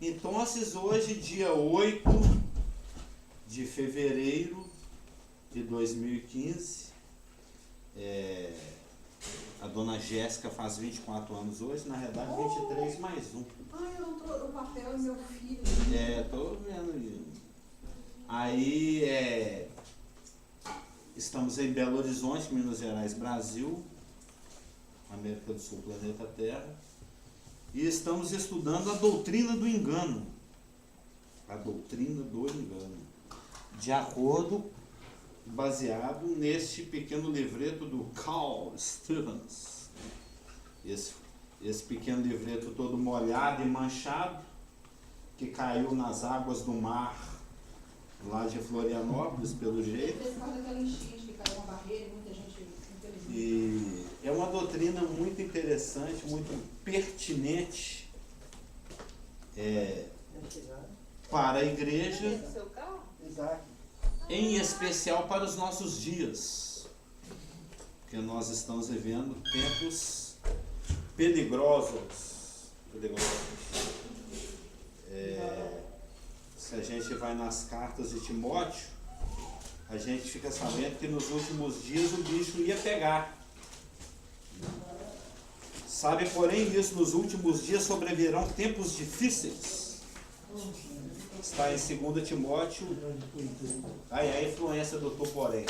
Então, hoje, dia 8 de fevereiro de 2015, a dona Jéssica faz 24 anos hoje, na verdade 23 mais um. Eu não tô, o papel é meu filho. Tô vendo. Aí, estamos em Belo Horizonte, Minas Gerais, Brasil, América do Sul, planeta Terra, e estamos estudando a doutrina do engano. A doutrina do engano. De acordo, baseado neste pequeno livreto do Carl Stevens. Esse pequeno livreto todo molhado e manchado, que caiu nas águas do mar, lá de Florianópolis, pelo jeito. Por causa daquela enchente que caiu uma barreira e muita gente, infelizmente. E é uma doutrina muito interessante, muito pertinente para a igreja, em especial para os nossos dias, porque nós estamos vivendo tempos peligrosos. Se a gente vai nas cartas de Timóteo, a gente fica sabendo que nos últimos dias o bicho ia pegar. Sabe, porém, isso, nos últimos dias sobrevirão tempos difíceis. Está em 2 Timóteo, aí a influência do porém.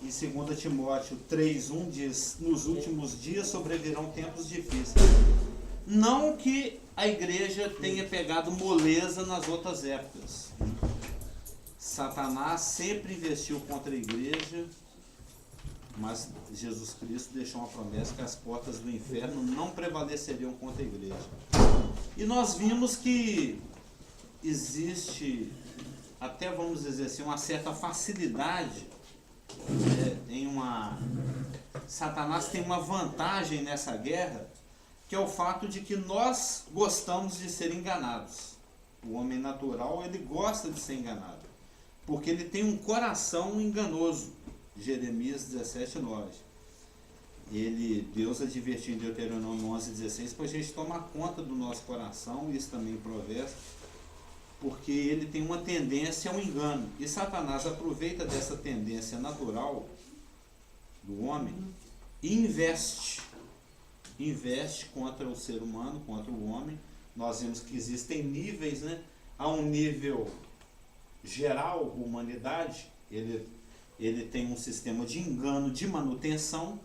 Em 2 Timóteo 3:1 diz: nos últimos dias sobrevirão tempos difíceis. Não que a igreja tenha pegado moleza nas outras épocas. Satanás sempre investiu contra a igreja, mas Jesus Cristo deixou uma promessa que as portas do inferno não prevaleceriam contra a igreja. E nós vimos que existe, até vamos dizer assim, uma certa facilidade Satanás tem uma vantagem nessa guerra, que é o fato de que nós gostamos de ser enganados. O homem natural, ele gosta de ser enganado, porque ele tem um coração enganoso. Jeremias 17:9. Deus advertiu em Deuteronômio 11:16 para a gente tomar conta do nosso coração, isso também em Provérbios, porque ele tem uma tendência ao engano. E Satanás aproveita dessa tendência natural do homem e investe contra o ser humano, contra o homem. Nós vimos que existem níveis, né? Há um nível geral, humanidade, ele tem um sistema de engano, de manutenção.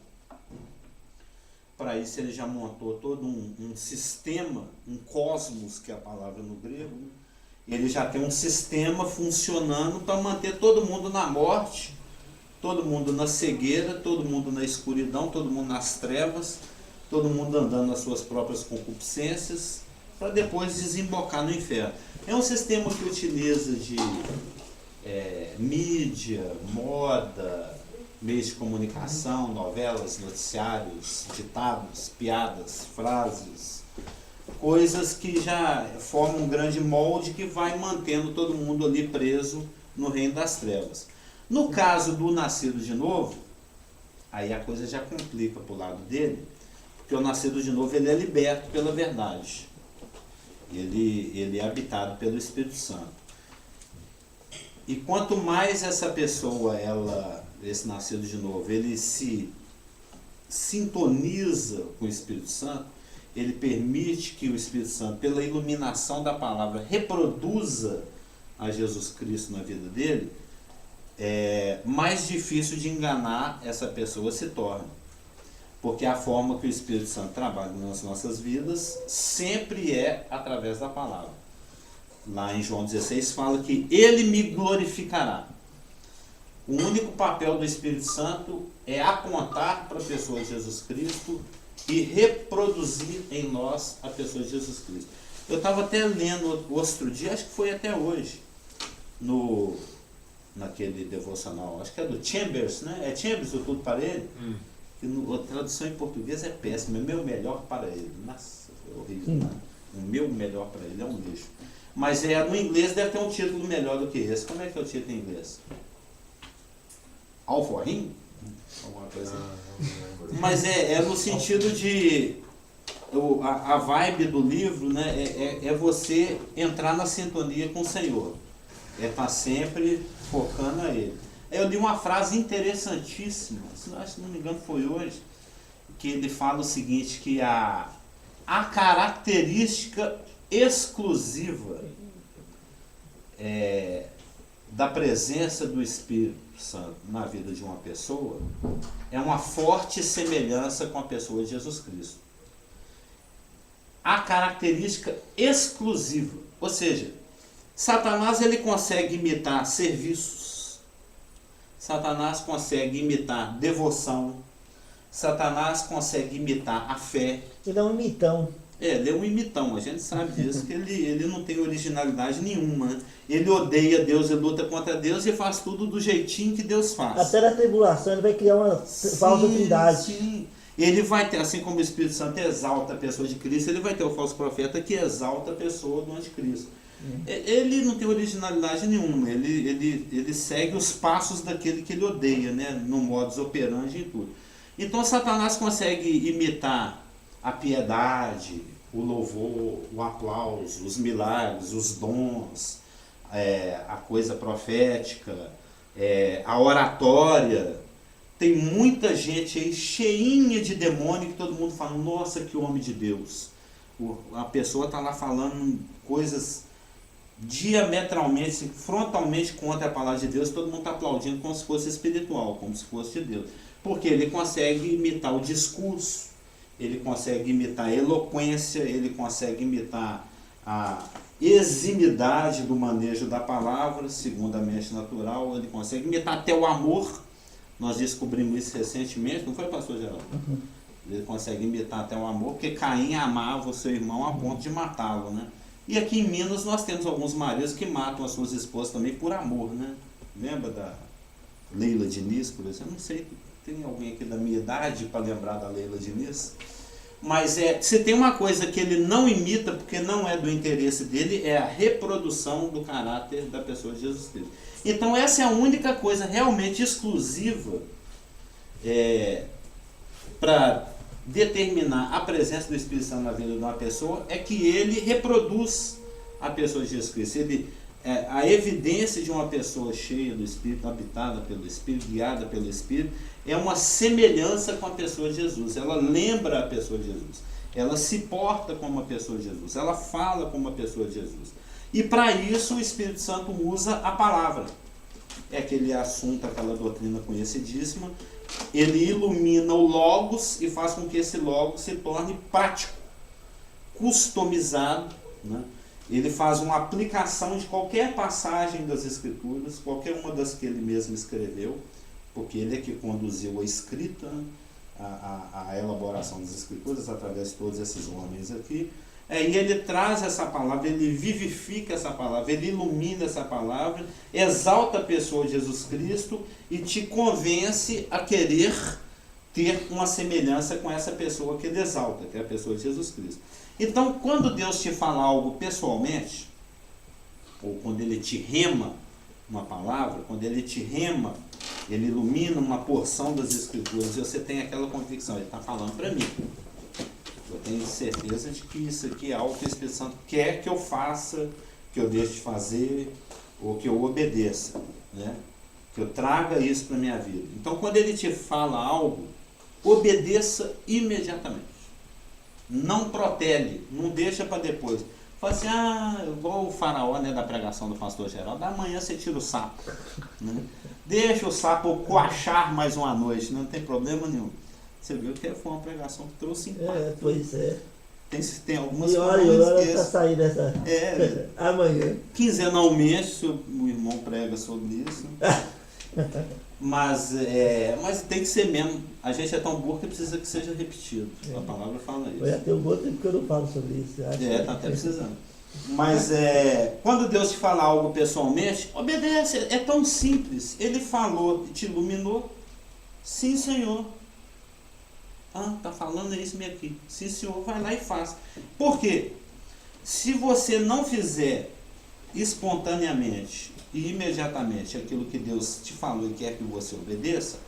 Para isso ele já montou todo um sistema, um cosmos, que é a palavra no grego. Ele já tem um sistema funcionando para manter todo mundo na morte, todo mundo na cegueira, todo mundo na escuridão, todo mundo nas trevas, todo mundo andando nas suas próprias concupiscências, para depois desembocar no inferno. É um sistema que utiliza de mídia, moda, meios de comunicação, novelas, noticiários, ditados, piadas, frases, coisas que já formam um grande molde que vai mantendo todo mundo ali preso no reino das trevas. No caso do nascido de novo, aí a coisa já complica para o lado dele, porque o nascido de novo ele é liberto pela verdade. Ele é habitado pelo Espírito Santo. E quanto mais essa pessoa, esse nascido de novo, ele se sintoniza com o Espírito Santo, ele permite que o Espírito Santo, pela iluminação da palavra, reproduza a Jesus Cristo na vida dele, mais difícil de enganar essa pessoa se torna. Porque a forma que o Espírito Santo trabalha nas nossas vidas sempre é através da palavra. Lá em João 16 fala que ele me glorificará. O único papel do Espírito Santo é apontar para a pessoa de Jesus Cristo e reproduzir em nós a pessoa de Jesus Cristo. Eu estava até lendo outro dia, acho que foi até hoje, naquele devocional, acho que é do Chambers, né? É Chambers, o Tudo para Ele? Que a tradução em português é péssima, é meu melhor para ele. Nossa, é horrível, né? O meu melhor para ele é um lixo. Mas no inglês deve ter um título melhor do que esse. Como é que é o título em inglês? All for him? Alguma coisa assim. Mas é no sentido de a vibe do livro, né, é você entrar na sintonia com o Senhor. É estar sempre focando a Ele. Eu li uma frase interessantíssima, se não me engano foi hoje, que ele fala o seguinte, que a característica exclusiva da presença do Espírito Santo na vida de uma pessoa é uma forte semelhança com a pessoa de Jesus Cristo. A característica exclusiva, ou seja, Satanás ele consegue imitar serviços, Satanás consegue imitar devoção, Satanás consegue imitar a fé. Ele é um imitão. Ele é um imitão, a gente sabe disso, que ele não tem originalidade nenhuma, né? Ele odeia Deus, ele luta contra Deus e faz tudo do jeitinho que Deus faz. Até na tribulação ele vai criar uma falsa trindade. Sim. Ele vai ter, assim como o Espírito Santo exalta a pessoa de Cristo, ele vai ter o falso profeta que exalta a pessoa do anticristo. Ele não tem originalidade nenhuma, ele segue os passos daquele que ele odeia, né? No modus operandi e tudo. Então Satanás consegue imitar a piedade, o louvor, o aplauso, os milagres, os dons, a coisa profética, a oratória. Tem muita gente aí cheinha de demônio que todo mundo fala, nossa, que homem de Deus. A pessoa está lá falando coisas diametralmente, frontalmente contra a palavra de Deus, todo mundo está aplaudindo como se fosse espiritual, como se fosse de Deus. Porque ele consegue imitar o discurso, ele consegue imitar a eloquência, ele consegue imitar a eximidade do manejo da palavra, segundo a mente natural, ele consegue imitar até o amor. Nós descobrimos isso recentemente, não foi, pastor Geraldo? Uhum. Ele consegue imitar até o amor, porque Caim amava o seu irmão a ponto de matá-lo, né? E aqui em Minas nós temos alguns maridos que matam as suas esposas também por amor, né? Lembra da Leila Diniz, por exemplo? Não sei, tem alguém aqui da minha idade para lembrar da Leila Diniz? Mas se tem uma coisa que ele não imita, porque não é do interesse dele, é a reprodução do caráter da pessoa de Jesus Cristo. Então essa é a única coisa realmente exclusiva para determinar a presença do Espírito Santo na vida de uma pessoa, é que ele reproduz a pessoa de Jesus Cristo. A evidência de uma pessoa cheia do Espírito, habitada pelo Espírito, guiada pelo Espírito, é uma semelhança com a pessoa de Jesus. Ela lembra a pessoa de Jesus. Ela se porta como a pessoa de Jesus. Ela fala como a pessoa de Jesus. E para isso o Espírito Santo usa a palavra. É aquele assunto, aquela doutrina conhecidíssima. Ele ilumina o Logos e faz com que esse Logos se torne prático, customizado, né? Ele faz uma aplicação de qualquer passagem das Escrituras, qualquer uma das que ele mesmo escreveu, porque ele é que conduziu a escrita, a elaboração das Escrituras através de todos esses homens aqui. E ele traz essa palavra, ele vivifica essa palavra, ele ilumina essa palavra, exalta a pessoa de Jesus Cristo e te convence a querer ter uma semelhança com essa pessoa que ele exalta, que é a pessoa de Jesus Cristo. Então, quando Deus te fala algo pessoalmente, ou quando ele te rema uma palavra, quando ele te rema, ele ilumina uma porção das Escrituras, e você tem aquela convicção, ele está falando para mim. Eu tenho certeza de que isso aqui é algo que o Espírito Santo quer que eu faça, que eu deixe de fazer, ou que eu obedeça, né? Que eu traga isso para a minha vida. Então, quando ele te fala algo, obedeça imediatamente. Não protele, não deixa para depois. Fala assim, igual o faraó, né, da pregação do pastor Geraldo, da manhã você tira o sapo, né? Deixa o sapo coachar mais uma noite, não tem problema nenhum. Você viu que foi uma pregação que trouxe impacto. Pois é. Tem algumas e olha está saindo essa. Amanhã. Quinzenalmente o irmão prega sobre isso. Mas tem que ser mesmo. A gente é tão burro que precisa que seja repetido. A palavra fala isso. Já tem um bom tempo que eu não falo sobre isso. Está até precisando. Mas quando Deus te fala algo pessoalmente, obedece. É tão simples. Ele falou, te iluminou. Sim, Senhor. Tá falando isso mesmo aqui. Sim, Senhor, vai lá e faz. Por quê? Se você não fizer espontaneamente e imediatamente aquilo que Deus te falou e quer que você obedeça,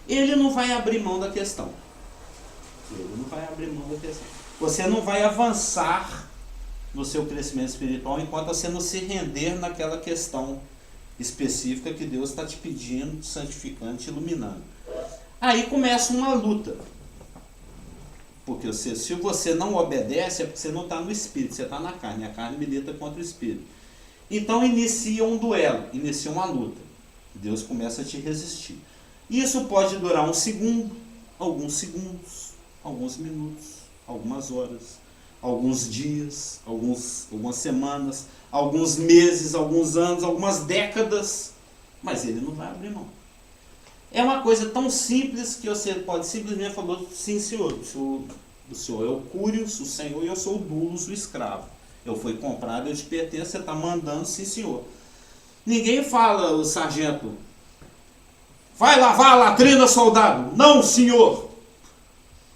ele não vai abrir mão da questão. Ele não vai abrir mão da questão. Você não vai avançar no seu crescimento espiritual enquanto você não se render naquela questão específica que Deus está te pedindo, te santificando, te iluminando. Aí começa uma luta. Porque se você não obedece, é porque você não está no espírito, você está na carne. A carne milita contra o espírito. Então inicia um duelo, inicia uma luta. Deus começa a te resistir. Isso pode durar um segundo, alguns segundos, alguns minutos, algumas horas, alguns dias, algumas semanas, alguns meses, alguns anos, algumas décadas, mas ele não vai abrir mão. É uma coisa tão simples que você pode simplesmente falar: sim, senhor, o senhor é o Cúrios, o senhor, e eu sou o Dulos, o escravo. Eu fui comprado, eu te pertenço, você está mandando, sim, senhor. Ninguém fala, o sargento: vai lavar a latrina, soldado. Não, senhor.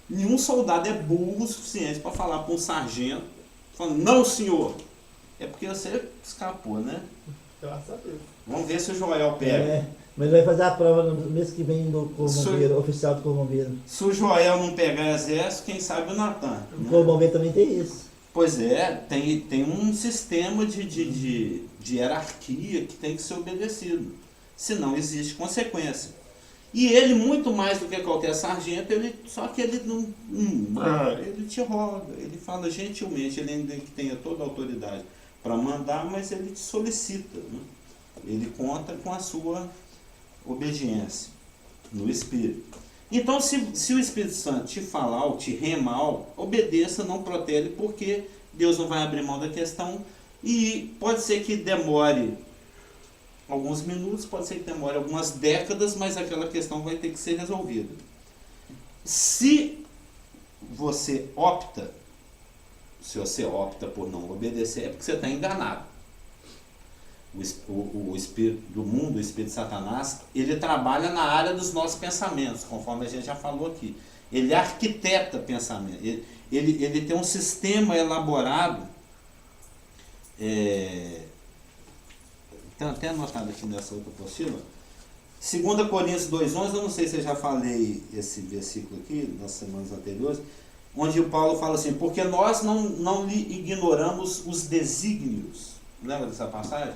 Nenhum soldado é burro o suficiente para falar para um sargento, falando: não, senhor. É porque você escapou, né? Graças a Deus. Vamos ver se o Joel pega. Mas vai fazer a prova no mês que vem do Corpo Bombeiro, oficial do Corpo Bombeiro. Se o Joel não pegar exército, quem sabe o Natan. O Corpo Bombeiro também tem isso. Pois é, tem um sistema de hierarquia que tem que ser obedecido. Senão existe consequência. E ele, muito mais do que qualquer sargento, só que ele não. Ele te roga, ele fala gentilmente, ele ainda que tenha toda a autoridade para mandar, mas ele te solicita. Né? Ele conta com a sua obediência no Espírito. Então, se o Espírito Santo te falar ou te remar, obedeça, não protele, porque Deus não vai abrir mão da questão. E pode ser que demore alguns minutos, pode ser que demore algumas décadas, mas aquela questão vai ter que ser resolvida. Se você opta por não obedecer, é porque você está enganado. O espírito do mundo, o espírito de Satanás, ele trabalha na área dos nossos pensamentos, conforme a gente já falou aqui. Ele arquiteta pensamento. Ele tem um sistema elaborado. Tem até anotado aqui nessa outra apostila. 2 Coríntios 2,11, eu não sei se eu já falei esse versículo aqui nas semanas anteriores, onde o Paulo fala assim: porque nós não lhe ignoramos os desígnios. Lembra dessa passagem?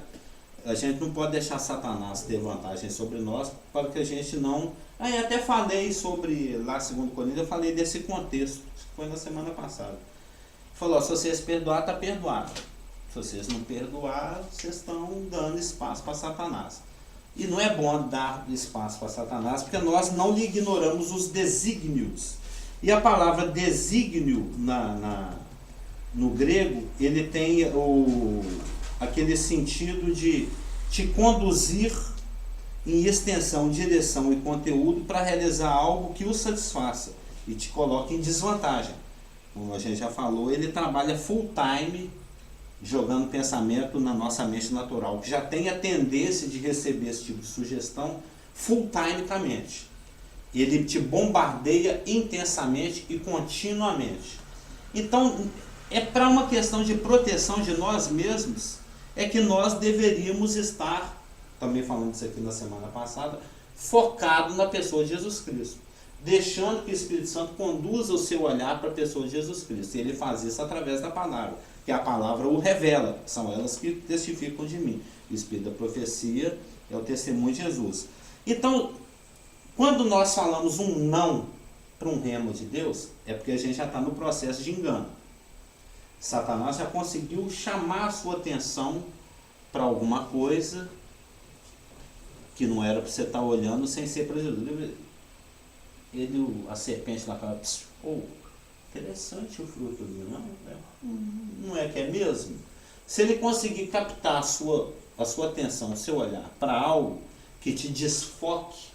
A gente não pode deixar Satanás ter vantagem sobre nós, para que a gente não... Aí até falei sobre, lá 2 Coríntios, eu falei desse contexto, que foi na semana passada. Falou: se vocês perdoar, está perdoado. Se vocês não perdoar, vocês estão dando espaço para Satanás. E não é bom dar espaço para Satanás, porque nós não lhe ignoramos os desígnios. E a palavra desígnio no grego, ele tem aquele sentido de te conduzir em extensão, direção e conteúdo para realizar algo que o satisfaça e te coloque em desvantagem. Como a gente já falou, ele trabalha full time jogando pensamento na nossa mente natural, que já tem a tendência de receber esse tipo de sugestão full timecamente. Ele te bombardeia intensamente e continuamente. Então, é para uma questão de proteção de nós mesmos, é que nós deveríamos estar, também falando isso aqui na semana passada, focado na pessoa de Jesus Cristo, deixando que o Espírito Santo conduza o seu olhar para a pessoa de Jesus Cristo. E ele faz isso através da palavra, que a palavra o revela, são elas que testificam de mim. O Espírito da profecia é o testemunho de Jesus. Então, quando nós falamos um não para um rema de Deus, é porque a gente já está no processo de engano. Satanás já conseguiu chamar a sua atenção para alguma coisa que não era para você estar olhando sem ser para Jesus. A serpente lá fala: interessante o fruto ali, não é que é mesmo? Se ele conseguir captar a sua atenção, o seu olhar para algo que te desfoque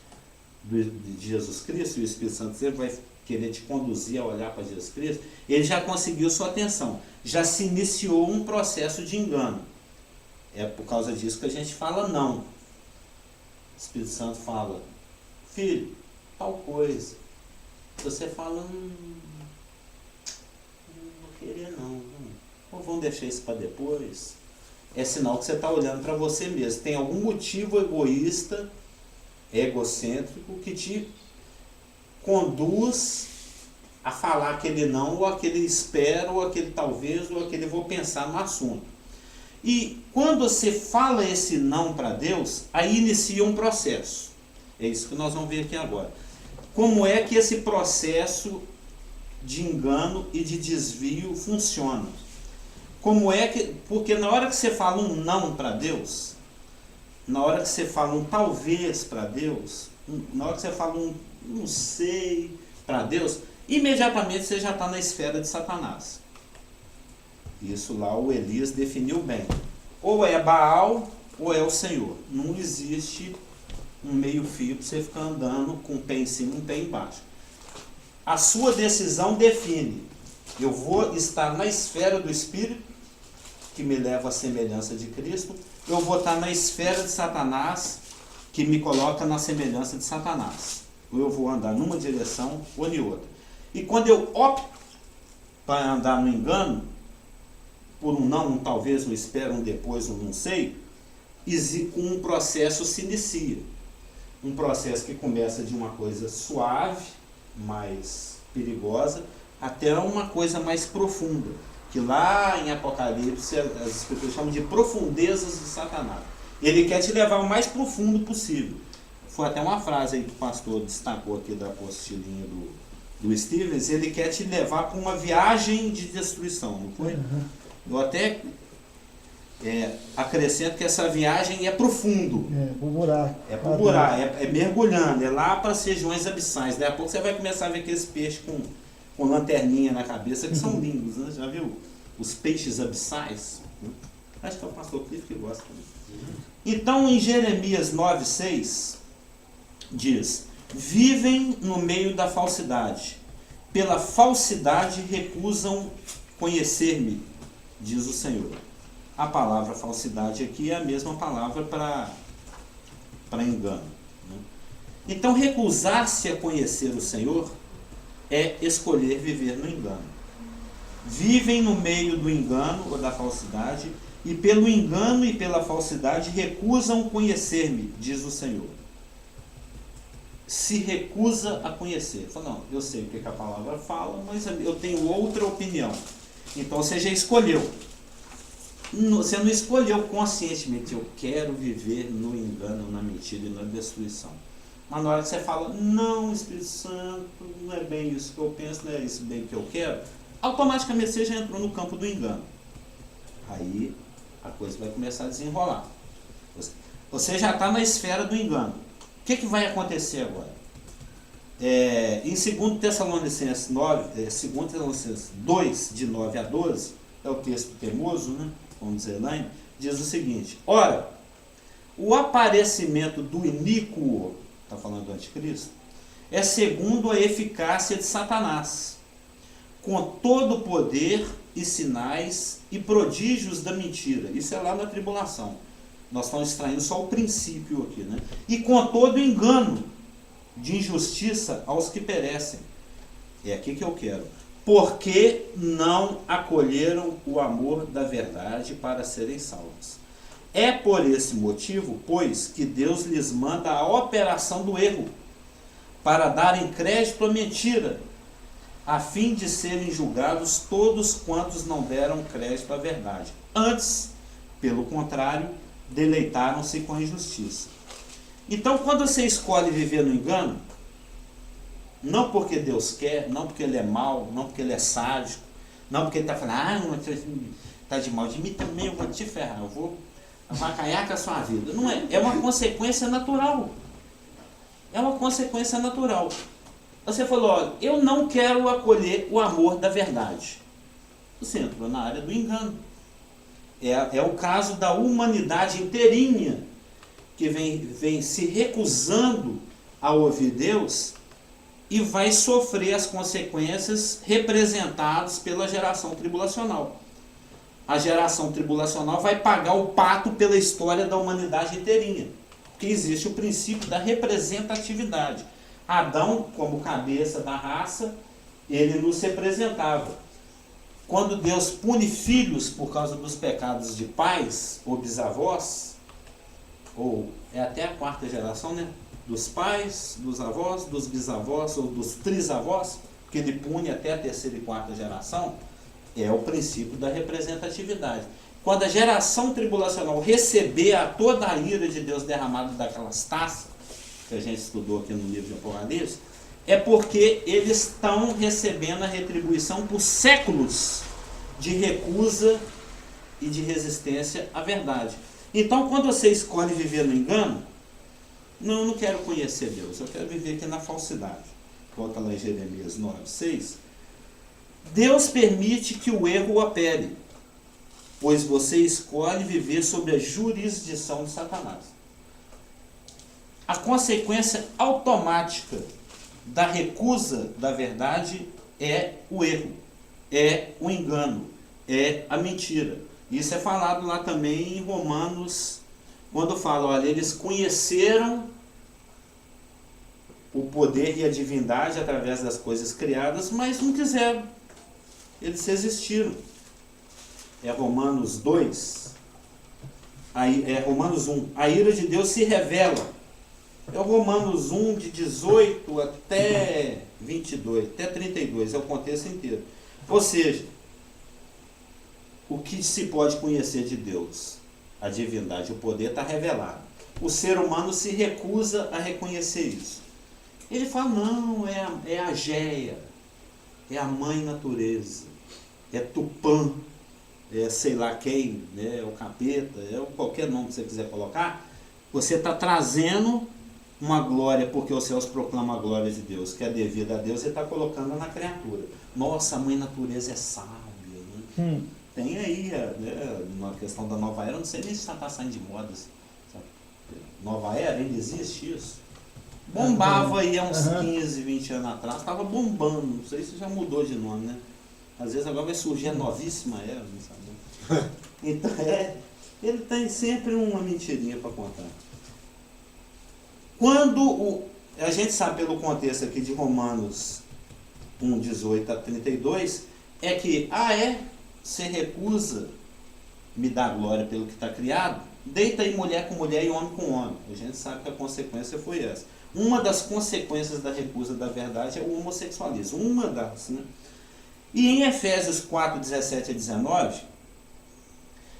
de Jesus Cristo, e o Espírito Santo sempre vai querer te conduzir a olhar para Jesus Cristo, ele já conseguiu sua atenção, já se iniciou um processo de engano. É por causa disso que a gente fala não. O Espírito Santo fala: filho, tal coisa. Você fala: não vou querer não. Ou vamos deixar isso para depois. É sinal que você está olhando para você mesmo. Tem algum motivo egocêntrico, que te conduz a falar aquele não, ou aquele espero, ou aquele talvez, ou aquele vou pensar no assunto. E quando você fala esse não para Deus, aí inicia um processo. É isso que nós vamos ver aqui agora. Como é que esse processo de engano e de desvio funciona? Como é que... Porque na hora que você fala um não para Deus, na hora que você fala um talvez para Deus, na hora que você fala um não sei para Deus, imediatamente você já está na esfera de Satanás. Isso lá o Elias definiu bem. Ou é Baal ou é o Senhor. Não existe um meio fio para você ficar andando com um pé em cima e um pé embaixo. A sua decisão define. Eu vou estar na esfera do Espírito, que me leva à semelhança de Cristo. Eu vou estar na esfera de Satanás, que me coloca na semelhança de Satanás. Ou eu vou andar numa direção ou em outra. E quando eu opto para andar no engano, por um não, um talvez, um espero, um depois, um não sei, um processo se inicia. Um processo que começa de uma coisa suave, mais perigosa, até uma coisa mais profunda, que lá em Apocalipse as escrituras chamam de profundezas de Satanás. Ele quer te levar o mais profundo possível. Foi até uma frase aí que o pastor destacou aqui da apostilinha do Stevens. Ele quer te levar para uma viagem de destruição, não foi? Eu até acrescento que essa viagem é profundo. É, pro buraco. É pro buraco, é mergulhando, é lá para as regiões abissais. Daqui a pouco você vai começar a ver aqueles peixes com lanterninha na cabeça, que são lindos, né? Já viu? Os peixes abissais. Acho que é o pastor Cliff que gosta. Então, em Jeremias 9,6, diz: vivem no meio da falsidade. Pela falsidade recusam conhecer-me, diz o Senhor. A palavra falsidade aqui é a mesma palavra para engano, né? Então, recusar-se a conhecer o Senhor é escolher viver no engano. Vivem no meio do engano ou da falsidade, e pelo engano e pela falsidade recusam conhecer-me, diz o Senhor. Se recusa a conhecer. Fala, não, eu sei o que a palavra fala, mas eu tenho outra opinião. Então você já escolheu. Você não escolheu conscientemente, eu quero viver no engano, na mentira e na destruição. Mas na hora que você fala, não, Espírito Santo, não é bem isso que eu penso, não é isso bem que eu quero, automaticamente você já entrou no campo do engano. Aí a coisa vai começar a desenrolar. Você já está na esfera do engano. O que vai acontecer agora? Em 2 Tessalonicenses 2, de 9 a 12, é o texto temoso, né? Vamos dizer lá, diz o seguinte: ora, o aparecimento do iníquo, está falando do anticristo, é segundo a eficácia de Satanás, com todo o poder e sinais e prodígios da mentira. Isso é lá na tribulação. Nós estamos extraindo só o princípio aqui, né? E com todo engano de injustiça aos que perecem. É aqui que eu quero. Porque não acolheram o amor da verdade para serem salvos. É por esse motivo, pois, que Deus lhes manda a operação do erro, para darem crédito à mentira, a fim de serem julgados todos quantos não deram crédito à verdade. Antes, pelo contrário, deleitaram-se com a injustiça. Então, quando você escolhe viver no engano, não porque Deus quer, não porque Ele é mau, não porque Ele é sádico, não porque Ele está falando, você está de mal de mim também, eu vou te ferrar, eu vou avacalhar com a sua vida. Não é, é uma consequência natural. É uma consequência natural. Você falou, olha, eu não quero acolher o amor da verdade. Você entrou na área do engano. É o caso da humanidade inteirinha, que vem se recusando a ouvir Deus e vai sofrer as consequências representadas pela geração tribulacional. A geração tribulacional vai pagar o pato pela história da humanidade inteirinha, porque existe o princípio da representatividade. Adão, como cabeça da raça, ele nos representava. Quando Deus pune filhos por causa dos pecados de pais ou bisavós, ou é até a quarta geração, né? Dos pais, dos avós, dos bisavós ou dos trisavós, que ele pune até a terceira e quarta geração, é o princípio da representatividade. Quando a geração tribulacional receber toda a ira de Deus derramada daquelas taças, que a gente estudou aqui no livro de Apocalipse, é porque eles estão recebendo a retribuição por séculos de recusa e de resistência à verdade. Então, quando você escolhe viver no engano, não, eu não quero conhecer Deus, eu quero viver aqui na falsidade. Volta lá em Jeremias 9:6. Deus permite que o erro opere, pois você escolhe viver sob a jurisdição de Satanás. A consequência automática da recusa da verdade é o erro, é o engano, é a mentira. Isso é falado lá também em Romanos, quando fala, olha, eles conheceram o poder e a divindade através das coisas criadas, mas não quiseram. Eles resistiram. É Romanos 2, é Romanos 1. A ira de Deus se revela. É o Romanos 1, de 18 até 22, até 32, é o contexto inteiro. Ou seja, o que se pode conhecer de Deus? A divindade, o poder está revelado. O ser humano se recusa a reconhecer isso. Ele fala, não, é a Géia, é a mãe natureza, é Tupã, é sei lá quem, né, é o capeta, é qualquer nome que você quiser colocar. Você está trazendo uma glória, porque os céus proclamam a glória de Deus, que é devida a Deus, e está colocando na criatura. Nossa, a mãe natureza é sábia, né? Tem aí, né, na questão da nova era, não sei nem se está saindo de modas. Nova era, ainda existe isso? Bombava aí há uns 15, 20 anos atrás, estava bombando, não sei se já mudou de nome, né? Às vezes agora vai surgir a novíssima era, não sabe? Então, ele tem sempre uma mentirinha para contar. Quando a gente sabe pelo contexto aqui de Romanos 1, 18 a 32, é que, você recusa me dar glória pelo que está criado, deita aí mulher com mulher e homem com homem. A gente sabe que a consequência foi essa. Uma das consequências da recusa da verdade é o homossexualismo. Uma das, né? E em Efésios 4, 17 a 19,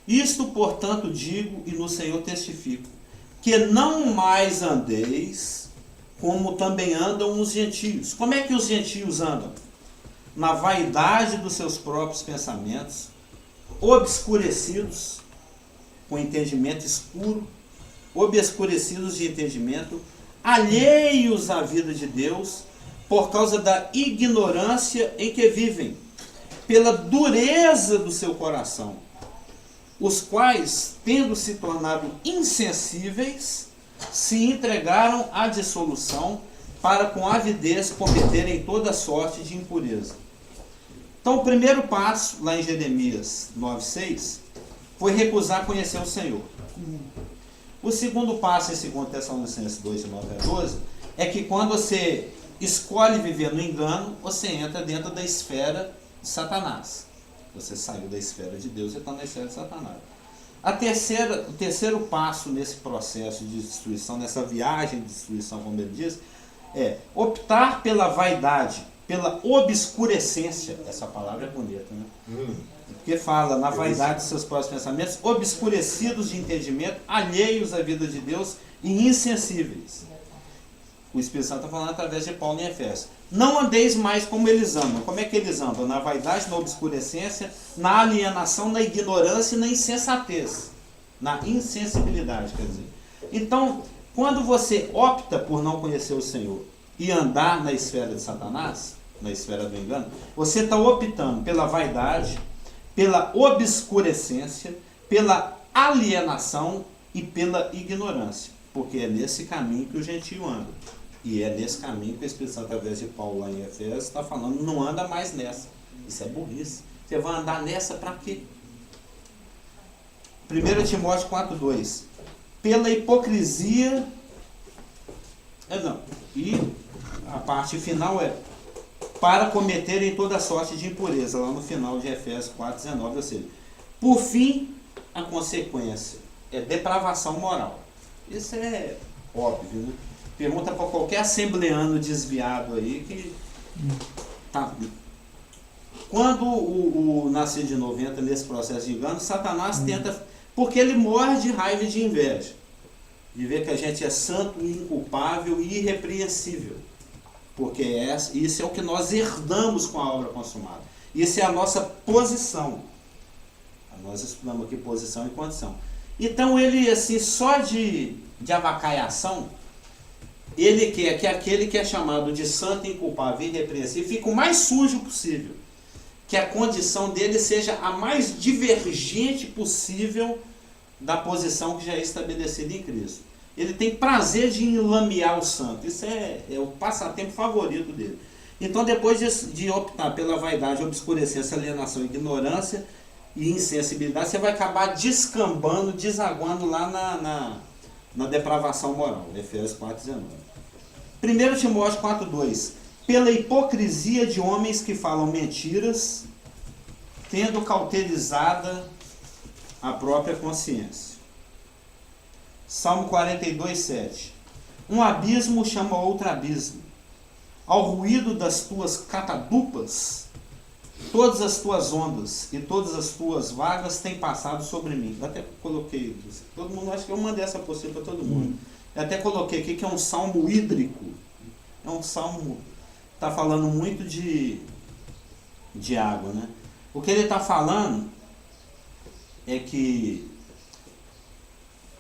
isto, portanto, digo e no Senhor testifico, que não mais andeis como também andam os gentios. Como é que os gentios andam? Na vaidade dos seus próprios pensamentos, obscurecidos, com entendimento escuro, obscurecidos de entendimento, alheios à vida de Deus, por causa da ignorância em que vivem, pela dureza do seu coração, os quais, tendo se tornado insensíveis, se entregaram à dissolução, para com avidez cometerem toda sorte de impureza. Então, o primeiro passo, lá em Jeremias 9:6, foi recusar conhecer o Senhor. O segundo passo, em 2 Tessalonicenses 2, de 9 a 12, é que quando você escolhe viver no engano, você entra dentro da esfera de Satanás. Você saiu da esfera de Deus e está na esfera de Satanás. O terceiro passo nesse processo de destruição, nessa viagem de destruição, como ele diz, é optar pela vaidade, pela obscurecência. Essa palavra é bonita, né? Porque fala na vaidade dos seus próprios pensamentos, obscurecidos de entendimento, alheios à vida de Deus e insensíveis. O Espírito Santo está falando através de Paulo em Efésios. Não andeis mais como eles andam. Como é que eles andam? Na vaidade, na obscurecência, na alienação, na ignorância e na insensatez. Na insensibilidade, quer dizer. Então, quando você opta por não conhecer o Senhor e andar na esfera de Satanás, na esfera do engano, você está optando pela vaidade, pela obscurecência, pela alienação e pela ignorância. Porque é nesse caminho que o gentio anda. E é nesse caminho que o Espírito Santo, através de Paulo lá em Efésios, está falando, não anda mais nessa. Isso é burrice. Você vai andar nessa para quê? 1 Timóteo 4:2. Pela hipocrisia... E a parte final é para cometerem toda sorte de impureza, lá no final de Efésios 4:19, ou seja, por fim, a consequência é depravação moral. Isso é óbvio, né? Pergunta para qualquer assembleano desviado aí que Tá. Quando o nascer de 90 nesse processo de engano, Satanás tenta, porque ele morre de raiva e de inveja, de ver que a gente é santo, inculpável e irrepreensível, porque isso é o que nós herdamos com a obra consumada, isso é a nossa posição. Nós estudamos aqui posição e condição. Então ele, assim, só de avacalhação, ele quer que aquele que é chamado de santo, inculpável e irrepreensível fique o mais sujo possível, que a condição dele seja a mais divergente possível da posição que já é estabelecida em Cristo. Ele tem prazer de enlamear o santo, isso é o passatempo favorito dele. Então, depois de optar pela vaidade, obscurecência, alienação, ignorância e insensibilidade, você vai acabar descambando, desaguando lá na depravação moral. Efésios 4,19. 1 Timóteo 4,2. Pela hipocrisia de homens que falam mentiras, tendo cauterizada a própria consciência. Salmo 42,7. Um abismo chama outro abismo. Ao ruído das tuas catadupas, todas as tuas ondas e todas as tuas vagas têm passado sobre mim. Eu até coloquei, todo mundo, acho que eu mandei essa apostila para todo mundo. Eu até coloquei aqui que é um salmo hídrico. É um salmo, está falando muito de água, né? O que ele está falando é que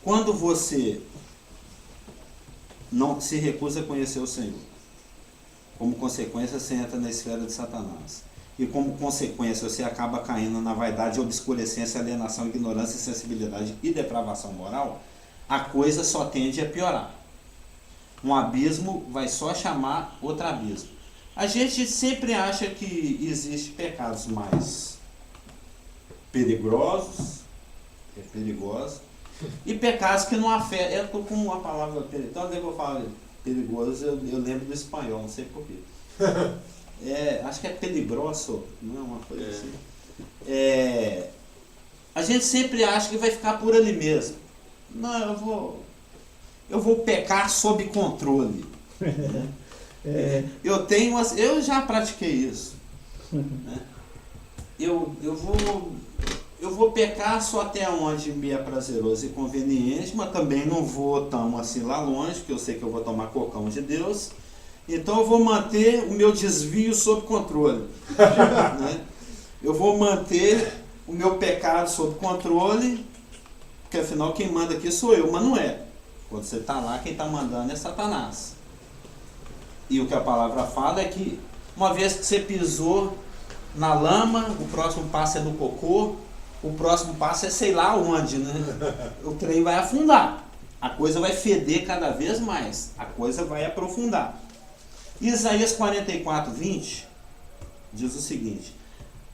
quando você não se recusa a conhecer o Senhor, como consequência você entra na esfera de Satanás. E como consequência você acaba caindo na vaidade, obscurecência, alienação, ignorância, insensibilidade e depravação moral, a coisa só tende a piorar. Um abismo vai só chamar outro abismo. A gente sempre acha que existem pecados mais perigosos, e pecados que não afetam. Eu estou com a palavra perigoso, toda vez que eu falo perigoso, eu lembro do espanhol, não sei porquê. Acho que é peligroso, não é uma coisa assim. A gente sempre acha que vai ficar por ali mesmo. Não, eu vou pecar sob controle. Né? Eu já pratiquei isso. Né? Eu vou pecar só até onde me é prazeroso e conveniente, mas também não vou tão assim lá longe, porque eu sei que eu vou tomar cocão de Deus. Então eu vou manter o meu desvio sob controle. Né? Eu vou manter o meu pecado sob controle, porque afinal quem manda aqui sou eu, mas não é. Quando você está lá, quem está mandando é Satanás. E o que a palavra fala é que uma vez que você pisou na lama, o próximo passo é no cocô, o próximo passo é sei lá onde, né? O trem vai afundar. A coisa vai feder cada vez mais. A coisa vai aprofundar. Isaías 44:20 diz o seguinte: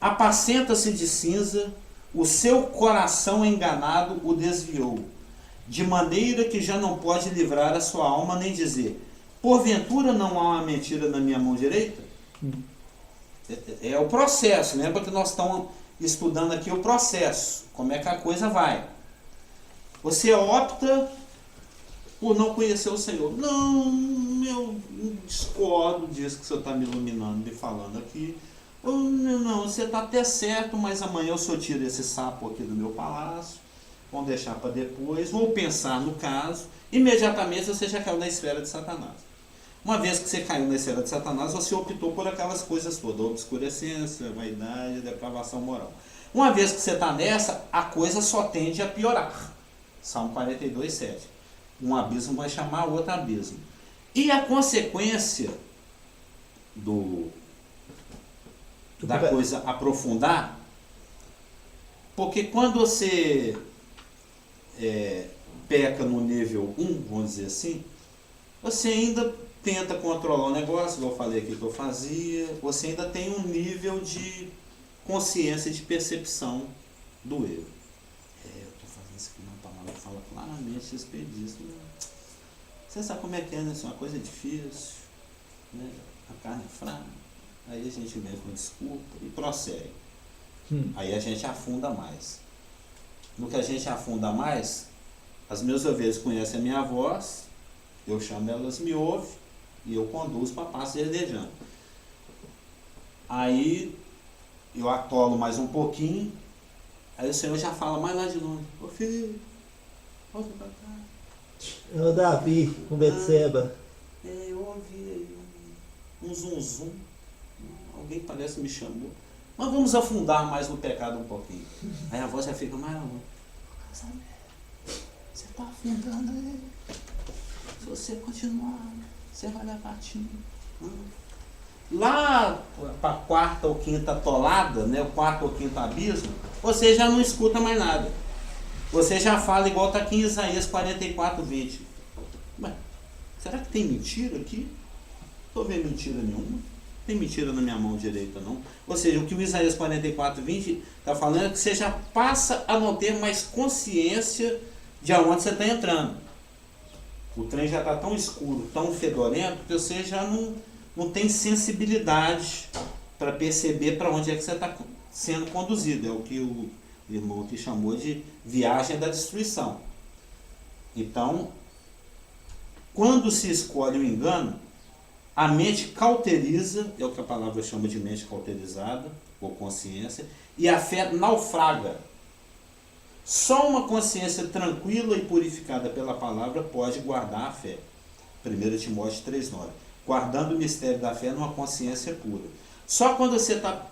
apacenta-se de cinza, o seu coração enganado o desviou, de maneira que já não pode livrar a sua alma nem dizer, porventura não há uma mentira na minha mão direita? É o processo, lembra que nós estamos estudando aqui o processo, como é que a coisa vai. Você opta por não conhecer o Senhor. Não, eu discordo disso que o Senhor está me iluminando, me falando aqui. Não, você está até certo, mas amanhã o Senhor tira esse sapo aqui do meu palácio, vamos deixar para depois, vou pensar no caso, imediatamente você já caiu na esfera de Satanás. Uma vez que você caiu na esfera de Satanás, você optou por aquelas coisas todas, obscurecência, vaidade, depravação moral. Uma vez que você está nessa, a coisa só tende a piorar. Salmo 42:7. Um abismo vai chamar outro abismo. E a consequência da coisa aprofundar, porque quando você peca no nível 1, vamos dizer assim, você ainda tenta controlar o negócio, igual eu falei aqui que eu fazia, você ainda tem um nível de consciência, de percepção do erro. Eu estou fazendo isso aqui, uma palavra fala claramente a respeito disso. Você sabe como é que é, né? Isso é uma coisa difícil, né? A carne é fraca, aí a gente vem com desculpa e prossegue. Aí a gente afunda mais. No que a gente afunda mais, as minhas ovelhas conhecem a minha voz, eu chamo elas, me ouvem, e eu conduzo para passo verdejando. Aí eu atolo mais um pouquinho, aí o Senhor já fala mais lá de longe, ô filho, volta pra cá. É o Davi com Betseba. Eu ouvi aí um zum zum, alguém parece que me chamou. Mas vamos afundar mais no pecado um pouquinho. Aí a voz já fica mais longe. Você está afundando aí. Se você continuar, você vai levar tiro. Lá para a quarta ou quinta atolada, né, o quarto ou quinto abismo, você já não escuta mais nada. Você já fala igual está aqui em Isaías 44:20. Mas será que tem mentira aqui? Não estou vendo mentira nenhuma. Não tem mentira na minha mão direita, não. Ou seja, o que o Isaías 44:20 está falando é que você já passa a não ter mais consciência de aonde você está entrando. O trem já está tão escuro, tão fedorento, que você já não tem sensibilidade para perceber para onde é que você está sendo conduzido. É o que o irmão aqui chamou de viagem da destruição. Então, quando se escolhe o engano, a mente cauteriza, é o que a palavra chama de mente cauterizada, ou consciência, e a fé naufraga. Só uma consciência tranquila e purificada pela palavra pode guardar a fé. 1 Timóteo 3,9. Guardando o mistério da fé numa consciência pura. Só quando você está...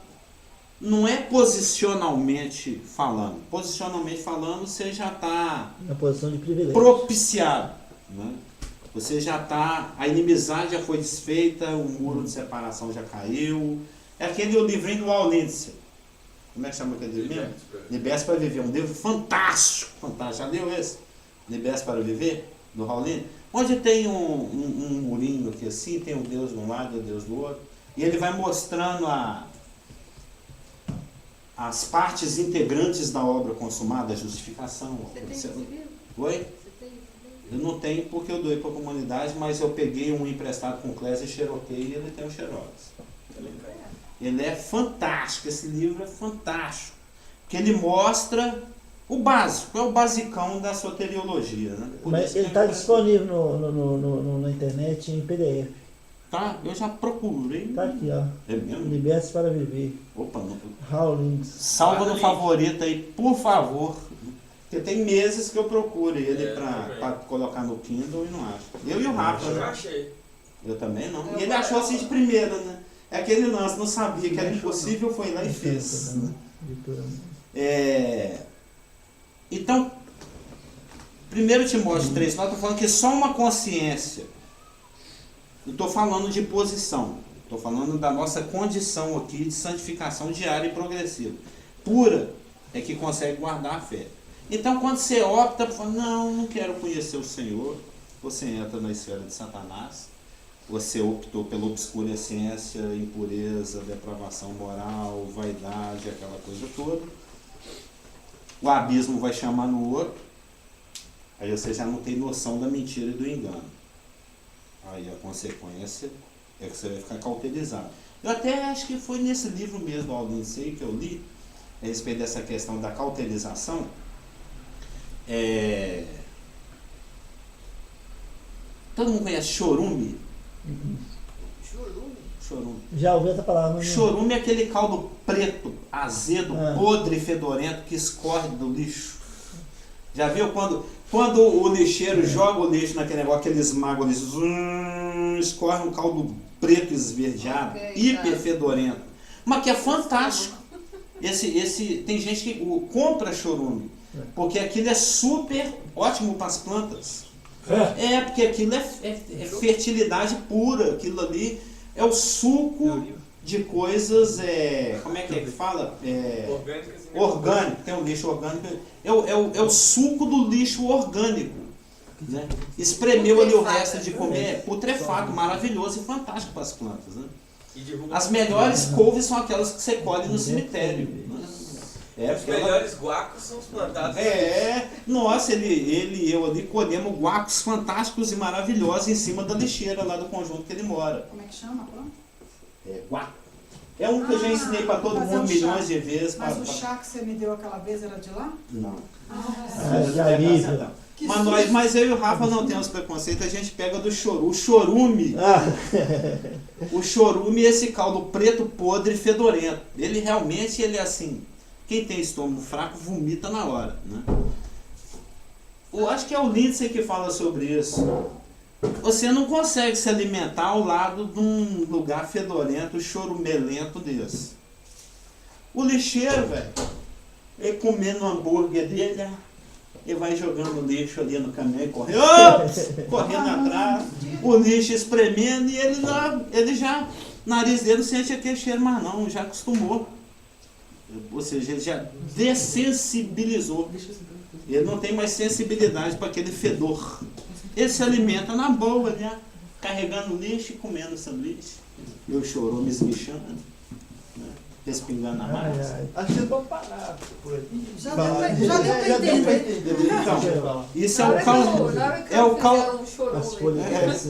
Não é posicionalmente falando. Posicionalmente falando, você já está... Na posição de privilégio. Propiciado. Né? Você já está... A inimizade já foi desfeita, o muro de separação já caiu. É aquele livrinho do Al Lindsay. Como é que chama aquele livro mesmo? Liberte para Viver. Um livro fantástico. Fantástico. Já leu esse? Liberte para Viver? Do Al Lindsay? Onde tem um murinho aqui assim, tem um Deus de um lado e um Deus do outro. E ele vai mostrando as partes integrantes da obra consumada, a justificação. Você tem esse livro? Oi? Você tem esse livro? Eu não tenho porque eu doei para a comunidade, mas eu peguei um emprestado com o Clésia e xeroquei e ele tem o xerox. Ele é fantástico, esse livro é fantástico. Porque ele mostra o básico, é o basicão da soteriologia. Né? Mas ele está disponível na internet em PDF. Tá, eu já procurei. Está aqui, ó. É mesmo? Liberte para Viver. Opa, não. Howlings. Salva no favorito aí, por favor. Porque tem meses que eu procuro ele para colocar no Kindle e não acho. Eu e o Rafa, Eu né? achei. Eu também não. E ele achou assim de primeira, né? É aquele lance, não sabia que era impossível, foi lá e fez. Né? Então, 1 Timóteo 3,9 está falando que só uma consciência. Eu estou falando de posição. Estou falando da nossa condição aqui de santificação diária e progressiva. Pura é que consegue guardar a fé. Então, quando você opta por falar, não quero conhecer o Senhor, você entra na esfera de Satanás. Você optou pela obscurecência, impureza, depravação moral, vaidade, aquela coisa toda. O abismo vai chamar no outro. Aí você já não tem noção da mentira e do engano. Aí a consequência é que você vai ficar cauterizado. Eu até acho que foi nesse livro mesmo do Al Lindsay que eu li, a respeito dessa questão da cauterização. Todo mundo conhece chorume? Chorume. Já ouvi essa palavra. Mas Chorume é aquele caldo preto, azedo, podre e fedorento que escorre do lixo. Já viu quando o lixeiro joga o lixo naquele negócio, aquele esmaga o lixo, escorre um caldo preto esverdeado, hiper fedorento. Mas que é fantástico. Tem gente que compra chorume, porque aquilo é super ótimo para as plantas. Porque aquilo é fertilidade pura, aquilo ali é o suco de coisas, como é que fala? Orgânico, tem um lixo orgânico, é o suco do lixo orgânico. Né? Espremeu ali o resto de comer, putrefato, maravilhoso e fantástico para as plantas. Né? As melhores couves são aquelas que você colhe no cemitério. Né? Os melhores guacos são os plantados. Nossa, ele e eu ali colhemos guacos fantásticos e maravilhosos em cima da lixeira lá do conjunto que ele mora. Como é que chama? Pronto? Guaco. É um que eu já ensinei para todo mundo milhões de vezes. Mas o chá que você me deu aquela vez era de lá? Não. já vi. Mas eu e o Rafa não temos preconceito, a gente pega do chorume. O chorume, o chorume é esse caldo preto, podre e fedorento. Ele realmente, ele é assim, quem tem estômago fraco vomita na hora, né? Eu acho que é o Lindsay que fala sobre isso. Você não consegue se alimentar ao lado de um lugar fedorento, chorumelento desse. O lixeiro, velho, ele comendo o hambúrguer dele, ele vai jogando lixo ali no caminhão e correndo, correndo atrás, o lixo espremendo e ele já, o nariz dele não sente aquele cheiro mais não, já acostumou. Ou seja, ele já dessensibilizou. Ele não tem mais sensibilidade para aquele fedor. Ele se alimenta na boa, né? Carregando lixo e comendo sanduíche. E o chorume esguichando, né? Respingando na massa. Acho que vocês vão parar por aqui. Já deu pra entender. Então, isso é o caldo. É o caldo. As folhas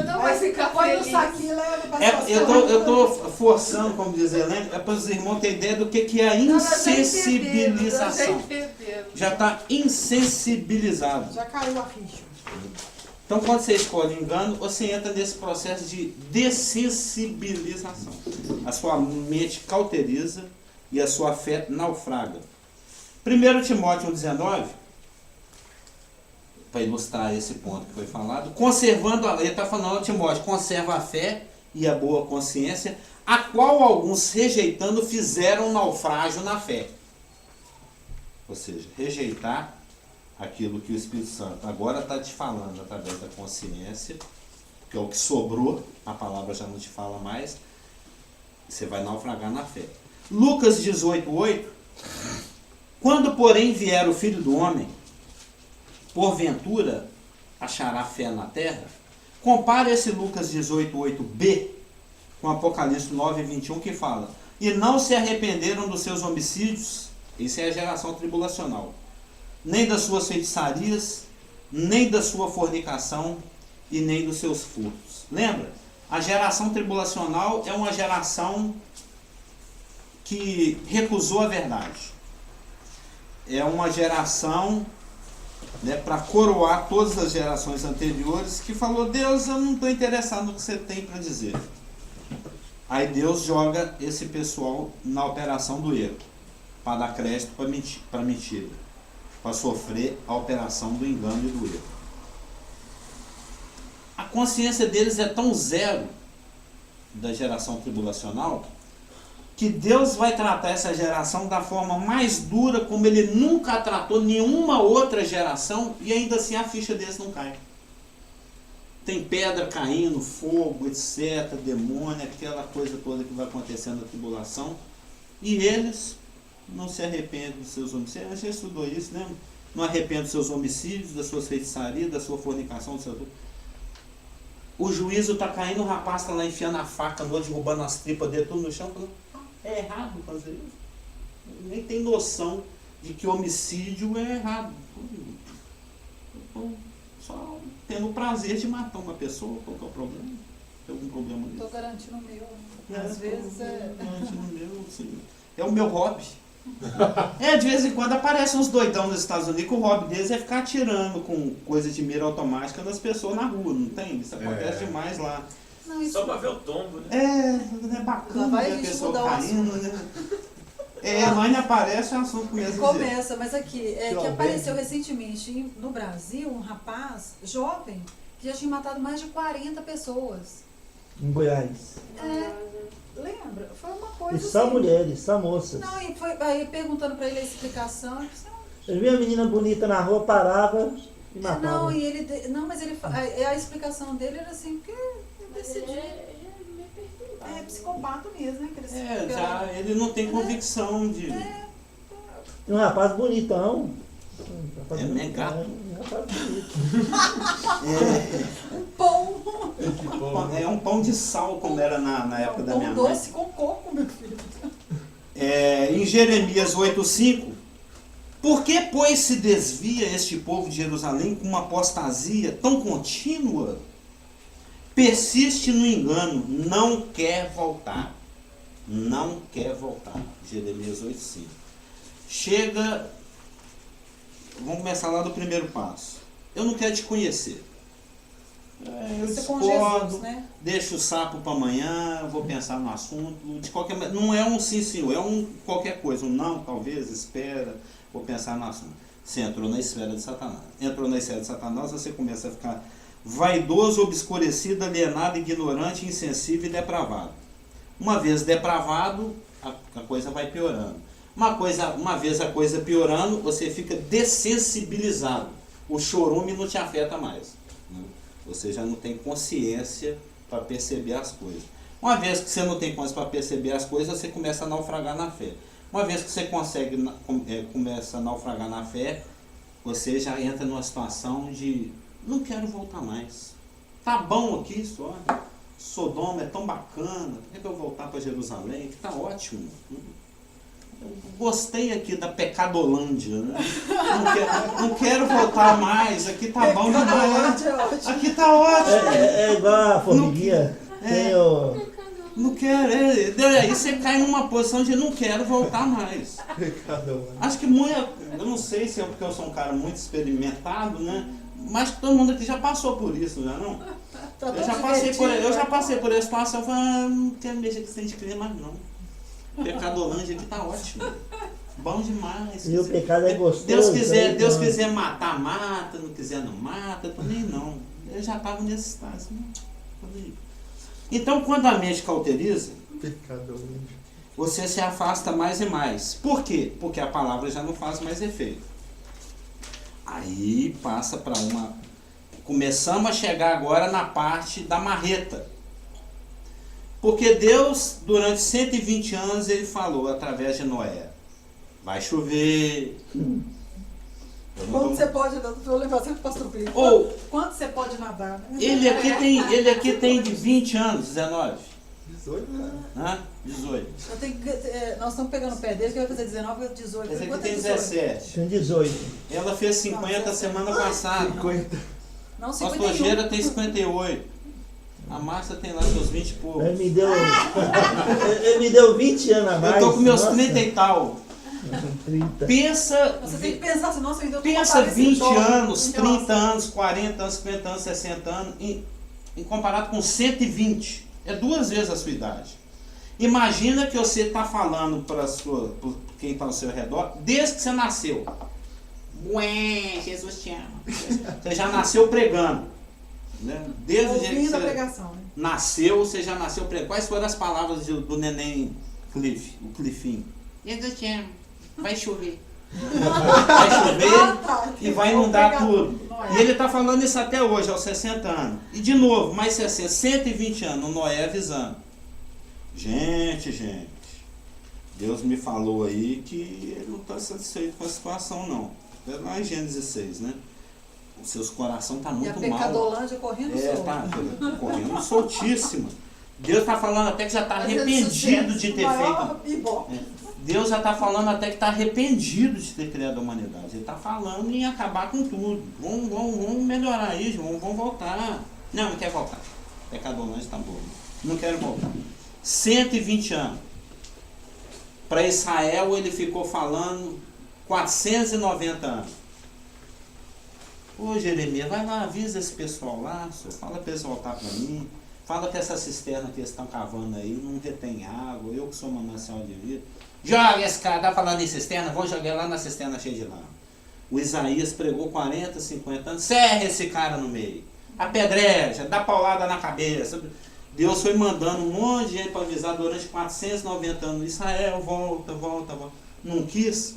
Não vai ficar põe no saquinho e leva pra Eu tô forçando, como diz a Helene, é para os irmãos terem ideia do que é a insensibilização. Já está insensibilizado. Já caiu a ficha. Então, quando você escolhe engano, você entra nesse processo de dessensibilização. A sua mente cauteriza e a sua fé naufraga. 1 Timóteo 1,19, para ilustrar esse ponto que foi falado, conservando, ele está falando a Timóteo, conserva a fé e a boa consciência, a qual alguns rejeitando fizeram naufrágio na fé. Ou seja, rejeitar aquilo que o Espírito Santo agora está te falando através da consciência, que é o que sobrou, a palavra já não te fala mais, você vai naufragar na fé. Lucas 18:8, quando porém vier o Filho do Homem, porventura achará fé na terra? Compare esse Lucas 18:8b com Apocalipse 9:21 que fala, e não se arrependeram dos seus homicídios, isso é a geração tribulacional, nem das suas feitiçarias, nem da sua fornicação e nem dos seus furtos. Lembra? A geração tribulacional é uma geração que recusou a verdade. É uma geração, né, para coroar todas as gerações anteriores, que falou, Deus, eu não estou interessado no que você tem para dizer. Aí Deus joga esse pessoal na operação do erro, para dar crédito para mentira, para sofrer a operação do engano e do erro. A consciência deles é tão zero da geração tribulacional que Deus vai tratar essa geração da forma mais dura como Ele nunca tratou nenhuma outra geração, e ainda assim a ficha deles não cai. Tem pedra caindo, fogo, etc., demônio, aquela coisa toda que vai acontecendo na tribulação, e eles não se arrependem dos seus homicídios. A gente estudou isso, né? Não arrepende dos seus homicídios, das suas feitiçarias, da sua fornicação, do seu... O juízo está caindo, o rapaz está lá enfiando a faca, derrubando as tripas dele, tudo no chão, falando, é errado fazer isso. Nem tem noção de que homicídio é errado. Só tendo o prazer de matar uma pessoa, qual que é o problema? Tem algum problema nisso? Estou garantindo o meu. Às vezes é... Garantindo o meu, sim. É o meu hobby. De vez em quando aparecem uns doidão nos Estados Unidos que o hobby deles é ficar atirando com coisa de mira automática nas pessoas na rua, não tem? Isso acontece demais lá. Não, isso... Só pra ver o tombo, né? É bacana vai ver a pessoa caindo, né? Mas aparece o assunto mesmo. Começa, mas aqui, que apareceu recentemente no Brasil um rapaz jovem que já tinha matado mais de 40 pessoas. Em Goiás. Lembra? Foi uma coisa E só assim. mulheres, só moças. Não, e foi aí perguntando pra ele a explicação, ele disse, Eu vi a menina bonita na rua, parava e matava. não, e ele, não, mas ele, a explicação dele era assim, porque ele decidiu. É psicopata mesmo, né? Ele não tem convicção de... Um rapaz bonitão. É gato. Um rapaz bonito. Um pão. É um pão de sal, como era na época da minha Pão mãe. doce com coco, meu filho. Em Jeremias 8,5, por que, pois, se desvia este povo de Jerusalém com uma apostasia tão contínua? Persiste no engano, não quer voltar. Não quer voltar. Jeremias 8,5. Chega vamos começar lá do primeiro passo. Eu não quero te conhecer. Eu Isso é com discordo, Jesus, né? deixo o sapo para amanhã, vou pensar no assunto. De qualquer maneira, não é um sim, senhor, é um qualquer coisa, um não, talvez, espera, vou pensar no assunto. Você entrou na esfera de Satanás. Entrou na esfera de Satanás, você começa a ficar vaidoso, obscurecido, alienado, ignorante, insensível e depravado. Uma vez depravado, a coisa vai piorando. Uma vez a coisa piorando, você fica dessensibilizado. O chorume não te afeta mais. Né? Você já não tem consciência para perceber as coisas. Uma vez que você não tem consciência para perceber as coisas, você começa a naufragar na fé. Uma vez que você começa a naufragar na fé, você já entra numa situação de não quero voltar mais. Tá bom aqui, só. Sodoma é tão bacana, por que eu voltar para Jerusalém? Que tá ótimo. Eu gostei aqui da Pecadolândia, né? Não quero voltar mais, aqui tá bom demais. Aqui tá ótimo. É igual a formiguinha. Tem o... Não quero, aí você cai numa posição de não quero voltar mais. Acho que eu não sei se é porque eu sou um cara muito experimentado, né? Mas todo mundo aqui já passou por isso, já não? Eu já passei por essa situação, eu falei, não quero mexer com esse de crime mais não. Pecadolândia aqui tá ótimo. Bom demais. E o pecado é gostoso. Deus quiser matar, mata, não quiser não mata, também não. Eu já estava nesse estágio. Então, quando a mente cauteriza, você se afasta mais e mais. Por quê? Porque a palavra já não faz mais efeito. Aí passa para uma... Começamos a chegar agora na parte da marreta. Porque Deus, durante 120 anos, ele falou através de Noé: vai chover. Quanto você pode, vou levar sempre para pastor Brito. Ou quanto você pode nadar, né? ele aqui tem de 20 anos, 19. 18 anos. Hã? 18. Nós estamos pegando o pé dele, que vai fazer 19 ou 18. Esse aqui tem 17. Tem 18. Ela fez 50 semana passada. 50. Não, Pastor 51. Gera tem 58. A Márcia tem lá seus 20 e pouco. Ele me deu 20 anos a mais. Eu tô com meus nossa. 30 e tal. 30. Pensa. Você tem que pensar assim, nossa, eu Pensa 20 anos, 30 anos, 40 anos, 50 anos, 60 anos, em comparado com 120. É 2 vezes a sua idade. Imagina que você está falando para quem está ao seu redor, desde que você nasceu. Ué, Jesus te ama. Você já nasceu pregando. Né? Desde o dia que você pregação, né? nasceu, você já nasceu pregando. Quais foram as palavras do neném Cliff, o Cliffinho? Jesus te ama. Vai chover. Vai chover e vai inundar tudo. E ele está falando isso até hoje, aos 60 anos. E de novo, mais 60, 120 anos, o Noé avisando. Gente, Deus me falou aí que ele não está satisfeito com a situação, não. É lá em Gênesis 6, né? O seu coração está muito mal. E a Pecadolândia correndo solto. Tá correndo soltíssima. Deus está falando até que já está arrependido de ter feito. Deus já está falando até que está arrependido de ter criado a humanidade. Ele está falando em acabar com tudo. Vamos melhorar isso, vamos voltar. Não quer voltar. Pecadolândia está boa. Não quero voltar. 120 anos. Para Israel ele ficou falando 490 anos. Ô Jeremias, vai lá, avisa esse pessoal lá, senhor. Fala para eles voltar para mim. Fala que essa cisterna que eles estão cavando aí não retém água. Eu que sou manancial de vida. Joga esse cara, tá falando em cisterna, vou jogar lá na cisterna cheia de lama. O Isaías pregou 40, 50 anos, serra esse cara no meio. Apedreja, dá paulada na cabeça. Deus foi mandando um monte de gente para avisar durante 490 anos. Israel, volta. Não quis.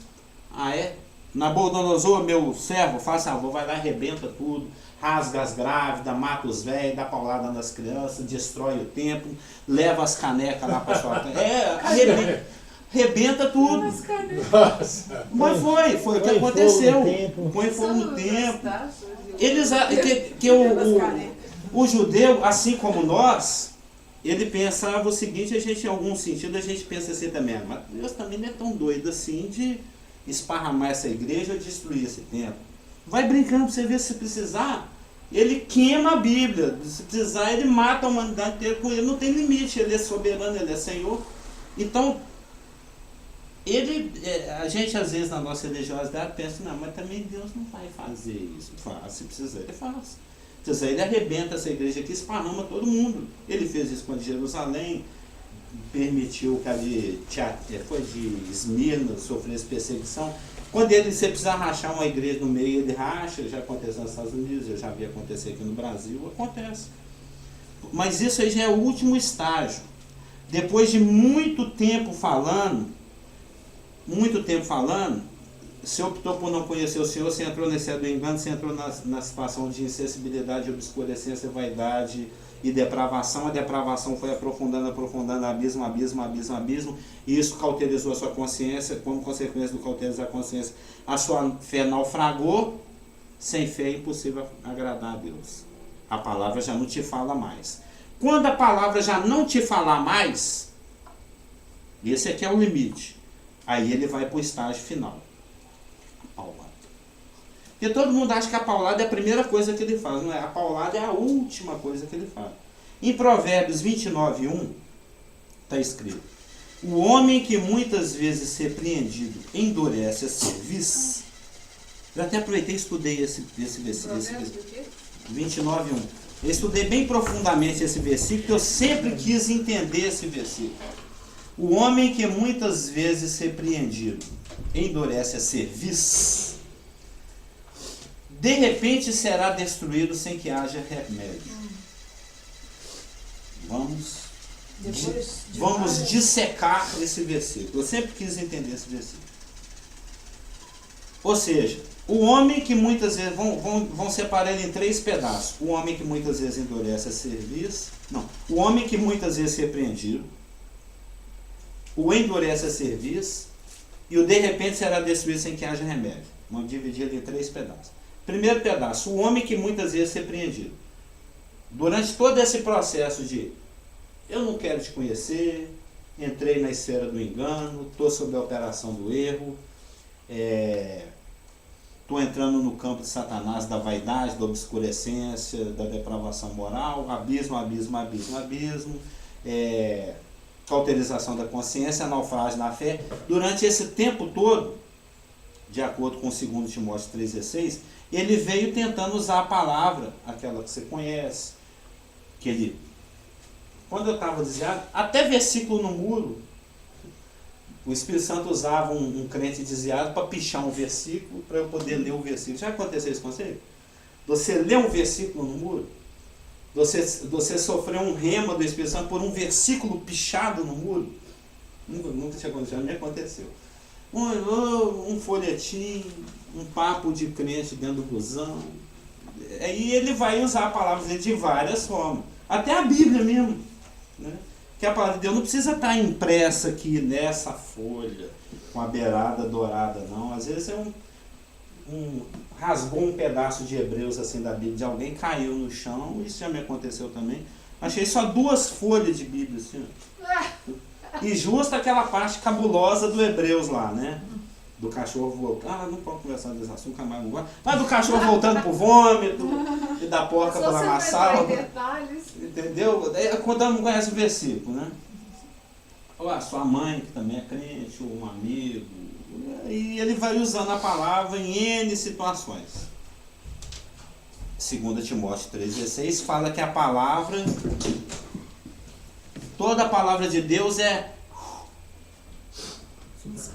Ah, é? Nabucodonosor, meu servo, faz favor, vai lá, arrebenta tudo, rasga as grávidas, mata os velhos, dá paulada nas crianças, destrói o templo, leva as canecas lá para sua casa. Arrebenta tudo. Mas foi o que aconteceu. Põe fogo no templo. Eles, o judeu, assim como nós, ele pensava o seguinte, em algum sentido, a gente pensa assim também, mas Deus também não é tão doido assim de esparramar essa igreja ou destruir esse templo. Vai brincando para você ver, se precisar, ele queima a Bíblia, se precisar ele mata a humanidade inteira com ele, não tem limite, ele é soberano, ele é Senhor. Então, a gente às vezes na nossa religiosidade pensa, não, mas também Deus não vai fazer isso. Faz, se precisar, ele faz. Se precisar, ele arrebenta essa igreja aqui, esparrama todo mundo. Ele fez isso com Jerusalém, permitiu que ali, foi de Esmirna, sofresse perseguição. Quando você precisa rachar uma igreja no meio, ele racha, já aconteceu nos Estados Unidos, eu já vi acontecer aqui no Brasil, acontece. Mas isso aí já é o último estágio. Depois de muito tempo falando, você optou por não conhecer o Senhor, você entrou nesse do engano, você entrou na situação de insensibilidade, obscurecência, vaidade e depravação. A depravação foi aprofundando, abismo, e isso cauterizou a sua consciência. Como consequência do cauterizar a consciência, a sua fé naufragou. Sem fé é impossível agradar a Deus. A palavra já não te fala mais. Quando a palavra já não te falar mais, esse aqui é o limite. Aí ele vai para o estágio final. A paulada. Porque todo mundo acha que a paulada é a primeira coisa que ele faz. Não é? A paulada é a última coisa que ele faz. Em Provérbios 29:1 está escrito: o homem que muitas vezes repreendido endurece a cerviz. Eu até aproveitei e estudei esse versículo. 29:1. Eu estudei bem profundamente esse versículo, porque eu sempre quis entender esse versículo. O homem que muitas vezes repreendido endurece a cerviz, de repente será destruído sem que haja remédio. Vamos dissecar esse versículo. Eu sempre quis entender esse versículo. Ou seja, o homem que muitas vezes, vão separar ele em 3 pedaços. O homem que muitas vezes endurece a cerviz, o homem que muitas vezes repreendido, o endurece a cerviz e o de repente será destruído sem que haja remédio. Vamos dividir ele em 3 pedaços. Primeiro pedaço, o homem que muitas vezes é repreendido. Durante todo esse processo de eu não quero te conhecer, entrei na esfera do engano, estou sob a operação do erro, estou entrando no campo de Satanás, da vaidade, da obscurecência, da depravação moral, abismo, cauterização da consciência, naufrágio na fé. Durante esse tempo todo, de acordo com 2 Timóteo 3,16, ele veio tentando usar a palavra, aquela que você conhece, quando eu estava desviado, até versículo no muro, o Espírito Santo usava um crente desviado para pichar um versículo, para eu poder ler o versículo. Já aconteceu isso com você? Você lê um versículo no muro, você sofreu um rema do Espírito Santo por um versículo pichado no muro? Nunca tinha acontecido, não me aconteceu. Um folhetim, um papo de crente dentro do busão. Aí ele vai usar a palavra dele de várias formas. Até a Bíblia mesmo. Né? Que a palavra de Deus não precisa estar impressa aqui nessa folha, com a beirada dourada, não. Às vezes rasgou um pedaço de Hebreus assim da Bíblia de alguém, caiu no chão, isso já me aconteceu também. Achei só 2 folhas de Bíblia assim. E justo aquela parte cabulosa do Hebreus lá, né? Do cachorro voltando. Não pode conversar desse assunto, nunca mais não gosto. Mas do cachorro voltando pro vômito, e da porca para amassar. Entendeu? Quando não conhece o versículo, né? Ou a sua mãe, que também é crente, ou um amigo. E ele vai usando a palavra em N situações. 2 Timóteo 3,16 fala que a palavra, toda a palavra de Deus é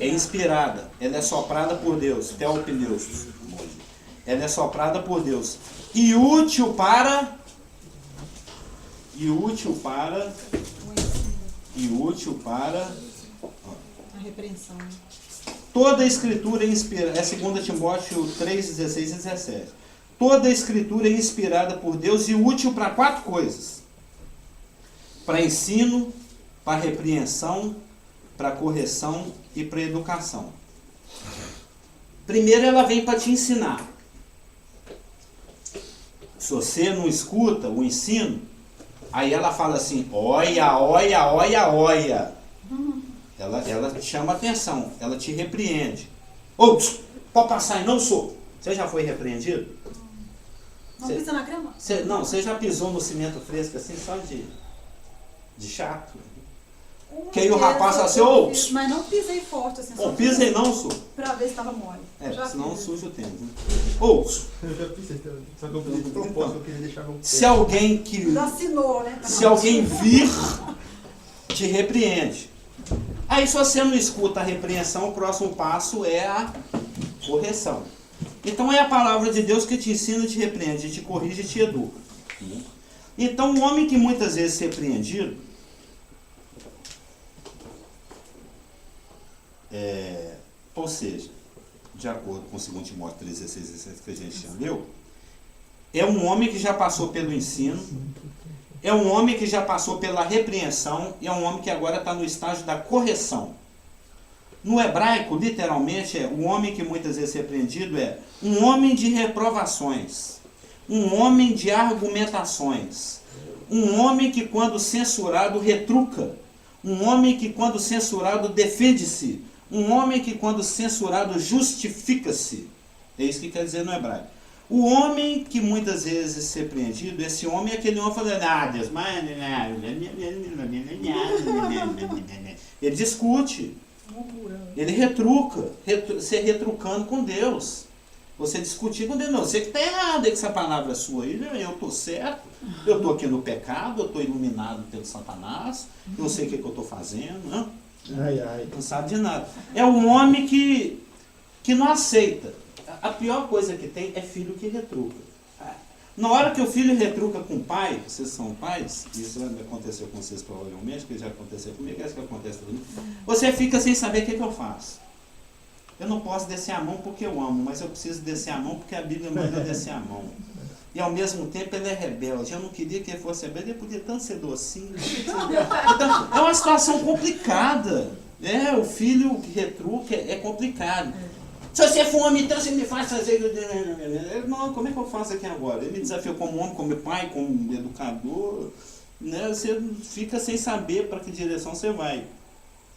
inspirada, ela é soprada por Deus, teopneus. Ela é soprada por Deus e útil para a repreensão. Toda a escritura é inspirada, é 2 Timóteo 3:16 e 17. Toda a escritura é inspirada por Deus e útil para 4 coisas: para ensino, para repreensão, para correção e para educação. Primeiro ela vem para te ensinar. Se você não escuta o ensino, aí ela fala assim, olha. Ela te chama a atenção, ela te repreende. Pode passar aí, não sou. Você já foi repreendido? Não pisa na grama? Você já pisou no cimento fresco assim, só de chato? Que aí o rapaz fala assim, ô... Mas não pisei forte assim. Ô, pisei não, senhor. Pra ver se tava mole. Senão suja o tênis. Né? Ou... Eu já pisei também. Só que eu fiz de propósito, eu queria deixar no pé. Se alguém que... Assinou, né? Se alguém vir, te repreende. Aí se você não escuta a repreensão, o próximo passo é a correção. Então é a palavra de Deus que te ensina, te repreende, te corrige e te educa. Então o homem que muitas vezes é repreendido, ou seja, de acordo com 2 Timóteo 3,16 que a gente já leu, é um homem que já passou pelo ensino, é um homem que já passou pela repreensão e é um homem que agora está no estágio da correção. No hebraico, literalmente, o homem que muitas vezes é repreendido é um homem de reprovações, um homem de argumentações, um homem que quando censurado retruca, um homem que quando censurado defende-se, um homem que quando censurado justifica-se. É isso que quer dizer no hebraico. O homem que muitas vezes é repreendido, esse homem é aquele homem falando, Deus, mas... Ele discute, ele retruca, você retrucando com Deus. Você discutir com Deus, não, você que está errado, é que essa palavra é sua aí, eu estou certo, eu estou aqui no pecado, eu estou iluminado pelo Satanás, eu sei o que eu estou fazendo, não? Não sabe de nada. É um homem que não aceita. A pior coisa que tem é filho que retruca. Na hora que o filho retruca com o pai, vocês são pais, isso aconteceu com vocês provavelmente, que já aconteceu comigo, acho que acontece comigo, você fica sem saber o que eu faço. Eu não posso descer a mão porque eu amo, mas eu preciso descer a mão porque a Bíblia manda eu descer a mão. E ao mesmo tempo ele é rebelde. Eu não queria que ele fosse rebelde, ele podia tanto ser docinho. Então, é uma situação complicada. O filho que retruca é complicado. Se você for homem, então você me faz fazer... Não, como é que eu faço aqui agora? Ele me desafiou como homem, como pai, como educador. Né? Você fica sem saber para que direção você vai.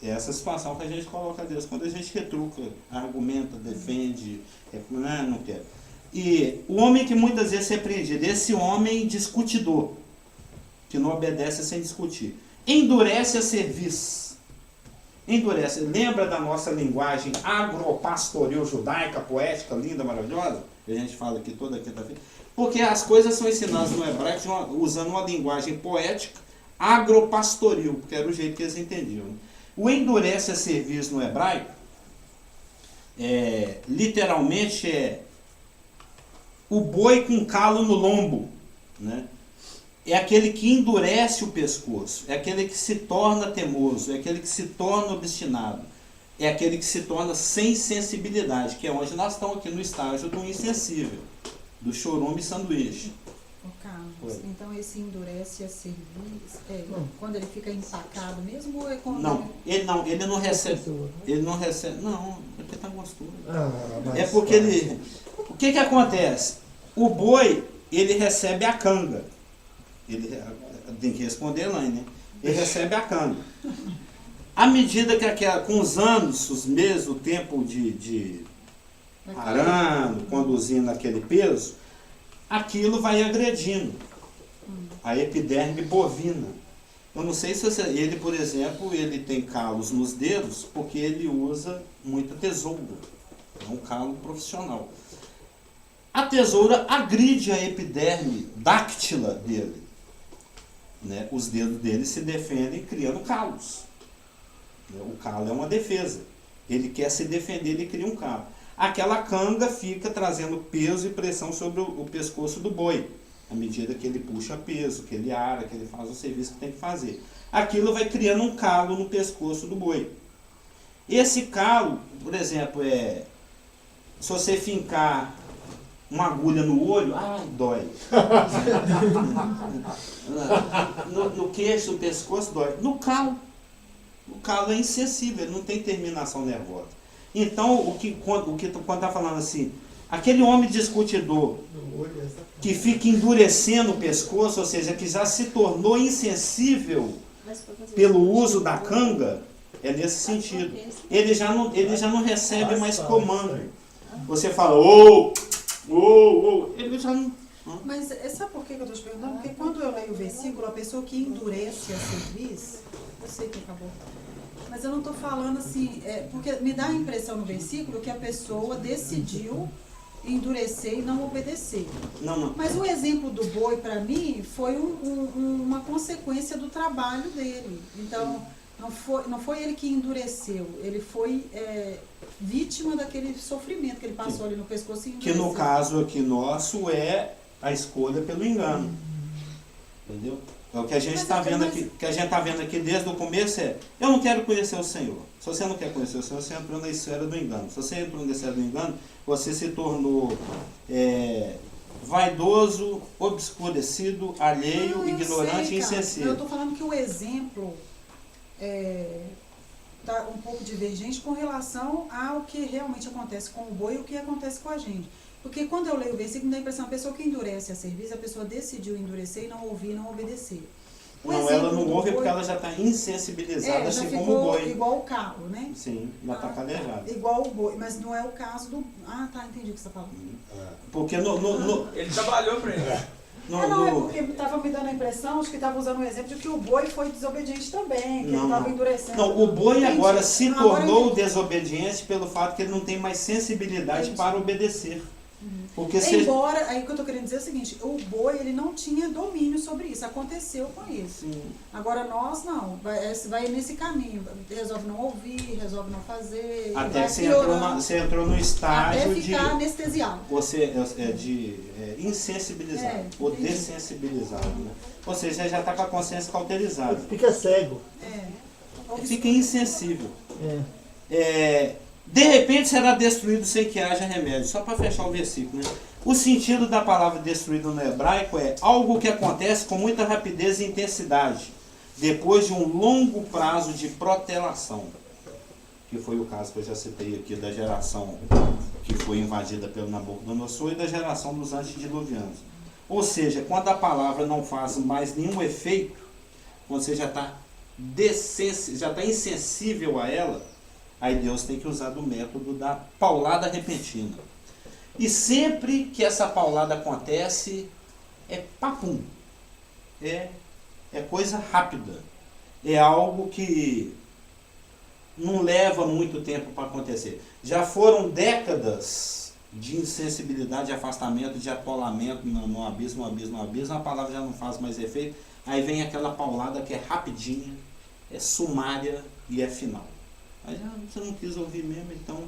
É essa situação que a gente coloca a Deus. Quando a gente retruca, argumenta, defende, não quer. E o homem que muitas vezes é repreendido, esse homem discutidor, que não obedece sem discutir, endurece a cerviz. Endurece. Lembra da nossa linguagem agropastoril judaica, poética, linda, maravilhosa? Que a gente fala aqui toda quinta-feira. Porque as coisas são ensinadas no hebraico usando uma linguagem poética, agropastoril, porque era o jeito que eles entendiam. O endurece a cerviz no hebraico, literalmente o boi com calo no lombo, né? É aquele que endurece o pescoço, é aquele que se torna teimoso, é aquele que se torna obstinado, é aquele que se torna sem sensibilidade, que é onde nós estamos aqui no estágio do insensível, do chorume sanduíche. Carlos, então esse endurece a cerviz, quando ele fica empacado mesmo, ou é quando... Ele não recebe, não, é porque está gostoso. É porque ele... O que acontece? O boi, ele recebe a canga. Ele tem que responder lá, né? Ele recebe a canga. À medida que com os anos, os meses, o tempo de arando, conduzindo aquele peso, aquilo vai agredindo a epiderme bovina. Eu não sei se ele, por exemplo, ele tem calos nos dedos porque ele usa muita tesoura. É um calo profissional. A tesoura agride a epiderme dáctila dele. Né? Os dedos dele se defendem criando calos. O calo é uma defesa. Ele quer se defender, ele cria um calo. Aquela canga fica trazendo peso e pressão sobre o pescoço do boi, à medida que ele puxa peso, que ele ara, que ele faz o serviço que tem que fazer. Aquilo vai criando um calo no pescoço do boi. Esse calo, por exemplo, se você fincar uma agulha no olho, dói. No queixo, no pescoço, dói. No calo. O calo é insensível, ele não tem terminação nervosa. Então, quando está falando assim, aquele homem discutidor que fica endurecendo o pescoço, ou seja, que já se tornou insensível pelo uso da canga, é nesse sentido. Ele já não recebe mais comando. Você fala, ele já não... Mas sabe por que eu estou te perguntando? Porque quando eu leio o versículo, a pessoa que endurece a cerviz, Eu sei que acabou. Mas eu não estou falando assim, porque me dá a impressão no versículo que a pessoa decidiu endurecer e não obedecer. Não. Mas o exemplo do boi, para mim, foi uma consequência do trabalho dele. Então, não foi ele que endureceu, ele foi vítima daquele sofrimento que ele passou ali no pescoço e endureceu. Que no caso aqui nosso é a escolha pelo engano. Entendeu? É o que a gente está vendo aqui, que a gente está vendo aqui desde o começo eu não quero conhecer o Senhor. Se você não quer conhecer o Senhor, você entrou na esfera do engano. Se você entrou na esfera do engano, você se tornou vaidoso, obscurecido, alheio, ignorante e insensível. Eu estou falando que o exemplo está um pouco divergente com relação ao que realmente acontece com o boi e o que acontece com a gente. Porque quando eu leio o versículo, me dá a impressão, a pessoa que endurece a serviço, a pessoa decidiu endurecer e não ouvir, não obedecer. Ela não ouve porque ela já está insensibilizada, assim como o boi. Igual o carro, né? Sim, já está calejada. Igual o boi, mas não é o caso do... Ah, tá, entendi o que você está falando. Porque ele trabalhou para ele. É porque estava me dando a impressão, acho que estava usando o exemplo de que o boi foi desobediente também, que ele estava endurecendo. Não, o boi agora se tornou desobediente pelo fato que ele não tem mais sensibilidade para obedecer. Porque embora, aí o que eu estou querendo dizer é o seguinte, o boi ele não tinha domínio sobre isso, aconteceu com ele. Sim. Agora nós não, vai nesse caminho, resolve não ouvir, resolve não fazer. Até que você entrou no estágio até ficar anestesiado. Você de insensibilizado, ou dessensibilizado. Né? Ou seja, você já está com a consciência cauterizada. Fica cego. Fica insensível. De repente será destruído sem que haja remédio. Só para fechar o versículo. Né? O sentido da palavra destruído no hebraico é algo que acontece com muita rapidez e intensidade, depois de um longo prazo de protelação. Que foi o caso que eu já citei aqui da geração que foi invadida pelo Nabucodonosor e da geração dos antediluvianos. Ou seja, quando a palavra não faz mais nenhum efeito, quando você já está insensível a ela, aí Deus tem que usar do método da paulada repentina. E sempre que essa paulada acontece, é papum. É coisa rápida. É algo que não leva muito tempo para acontecer. Já foram décadas de insensibilidade, de afastamento, de atolamento no abismo, a palavra já não faz mais efeito. Aí vem aquela paulada que é rapidinha, é sumária e é final. Aí você não quis ouvir mesmo, então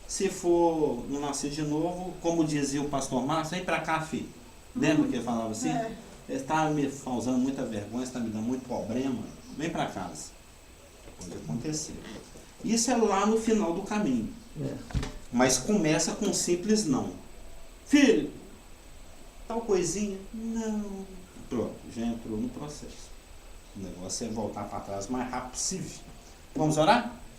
se for não nascer de novo, como dizia o pastor Márcio, vem pra cá, filho. Lembra que ele falava assim? Ele está me causando muita vergonha, está me dando muito problema, vem pra casa. Pode acontecer. Isso é lá no final do caminho. Mas começa com um simples não. Filho, tal coisinha? Não. Pronto, já entrou no processo. O negócio é voltar para trás o mais rápido possível. Vamos orar?